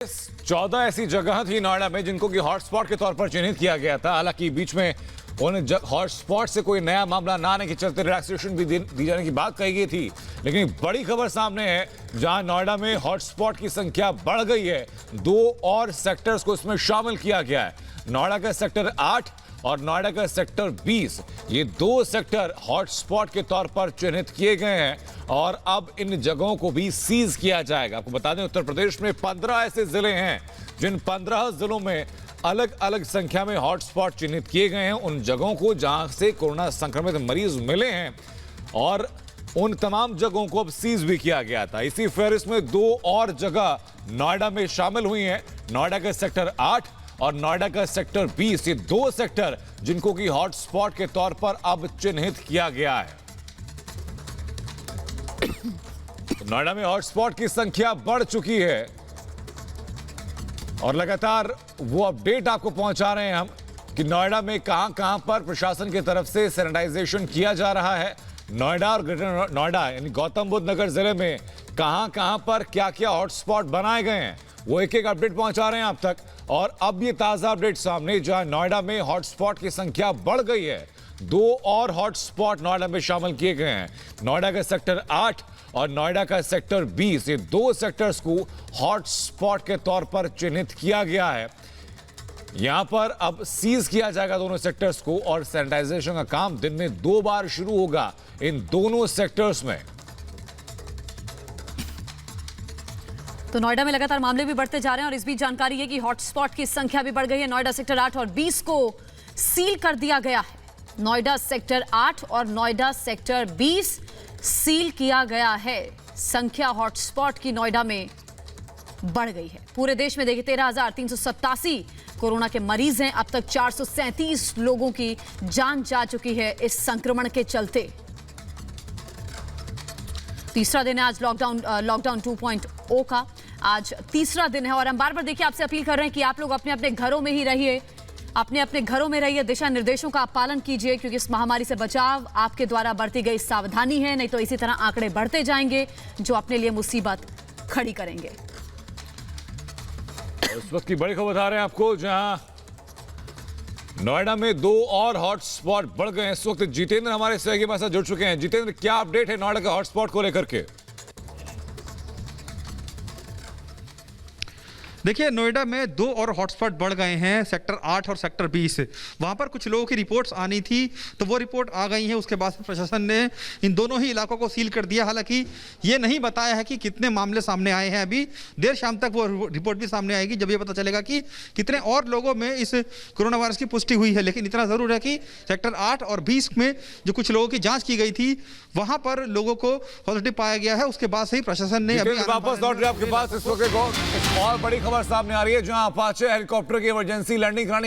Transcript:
14 ऐसी जगह थी नोएडा में जिनको कि हॉटस्पॉट के तौर पर चिन्हित किया गया था। हालांकि बीच में उन हॉटस्पॉट से कोई नया मामला ना आने के चलते रिलैक्सेशन भी दी जाने की बात कही गई थी, लेकिन बड़ी खबर सामने है जहां नोएडा में हॉटस्पॉट की संख्या बढ़ गई है। 2 और सेक्टर्स को इसमें शामिल किया गया है। नोएडा का सेक्टर 8 और नोएडा का सेक्टर 20, ये 2 सेक्टर हॉटस्पॉट के तौर पर चिन्हित किए गए हैं और अब इन जगहों को भी सीज किया जाएगा। आपको बता दें, उत्तर प्रदेश में 15 ऐसे जिले हैं जिन 15 जिलों में अलग अलग संख्या में हॉटस्पॉट चिन्हित किए गए हैं। उन जगहों को जहां से कोरोना संक्रमित मरीज मिले हैं और उन तमाम जगहों को अब सीज भी किया गया था। इसी फेरिस्त में 2 और जगह नोएडा में शामिल हुई हैं। नोएडा का सेक्टर 8 और नोएडा का सेक्टर 20, ये 2 सेक्टर जिनको कि हॉटस्पॉट के तौर पर अब चिन्हित किया गया है। नोएडा में हॉटस्पॉट की संख्या बढ़ चुकी है और लगातार वो अपडेट आपको पहुंचा रहे हैं हम कि नोएडा में कहां पर प्रशासन की तरफ से सैनिटाइजेशन किया जा रहा है। नोएडा और ग्रेटर नोएडा यानी गौतम बुद्ध नगर जिले में कहां पर क्या हॉटस्पॉट बनाए गए हैं, वो एक अपडेट पहुंचा रहे हैं आप तक। और अब ये ताजा अपडेट सामने, जहां नोएडा में हॉटस्पॉट की संख्या बढ़ गई है। 2 और हॉटस्पॉट नोएडा में शामिल किए गए हैं। नोएडा का सेक्टर 8 और नोएडा का सेक्टर 20, ये 2 सेक्टर्स को हॉटस्पॉट के तौर पर चिन्हित किया गया है। यहां पर अब सीज किया जाएगा दोनों सेक्टर्स को और सैनिटाइजेशन का काम दिन में 2 बार शुरू होगा इन दोनों सेक्टर्स में। तो नोएडा में लगातार मामले भी बढ़ते जा रहे हैं और इस बीच जानकारी है कि हॉटस्पॉट की संख्या भी बढ़ गई है। नोएडा सेक्टर 8 और 20 को सील कर दिया गया है। नोएडा सेक्टर 8 और नोएडा सेक्टर 20 सील किया गया है। संख्या हॉटस्पॉट की नोएडा में बढ़ गई है। पूरे देश में देखिए 13,387 कोरोना के मरीज हैं। अब तक 437 लोगों की जान जा चुकी है इस संक्रमण के चलते। तीसरा दिन है आज लॉकडाउन 2.0 का। आज तीसरा दिन है और हम बार बार देखिए आपसे अपील कर रहे हैं कि आप लोग अपने अपने घरों में ही रहिए, अपने घरों में रहिए, दिशा निर्देशों का आप पालन कीजिए, क्योंकि इस महामारी से बचाव आपके द्वारा बरती गई सावधानी है। नहीं तो इसी तरह आंकड़े बढ़ते जाएंगे जो अपने लिए मुसीबत खड़ी करेंगे। इस वक्त की बड़ी खबर बता रहे हैं आपको, जहां नोएडा में 2 और हॉटस्पॉट बढ़ गए हैं। इस वक्त जितेंद्र हमारे सहयोगी हमारे साथ जुड़ चुके हैं। जितेंद्र, क्या अपडेट है नोएडा के हॉटस्पॉट को लेकर के? देखिए, नोएडा में 2 और हॉटस्पॉट बढ़ गए हैं, सेक्टर 8 और सेक्टर 20। वहाँ पर कुछ लोगों की रिपोर्ट्स आनी थी तो वो रिपोर्ट आ गई है। उसके बाद प्रशासन ने इन दोनों ही इलाकों को सील कर दिया। हालांकि ये नहीं बताया है कि कितने मामले सामने आए हैं। अभी देर शाम तक वो रिपोर्ट भी सामने आएगी, जब ये पता चलेगा कि कितने और लोगों में इस कोरोना वायरस की पुष्टि हुई है। लेकिन इतना ज़रूर है कि सेक्टर 8 और 20 में जो कुछ लोगों की जाँच की गई थी, वहाँ पर लोगों को पॉजिटिव पाया गया है। उसके बाद से ही प्रशासन ने अभी वापस लौट रहे आपके पास। इस वक्त और बड़ी खबर सामने आ रही है, जहां अपाचे हेलीकॉप्टर की इमरजेंसी लैंडिंग कराने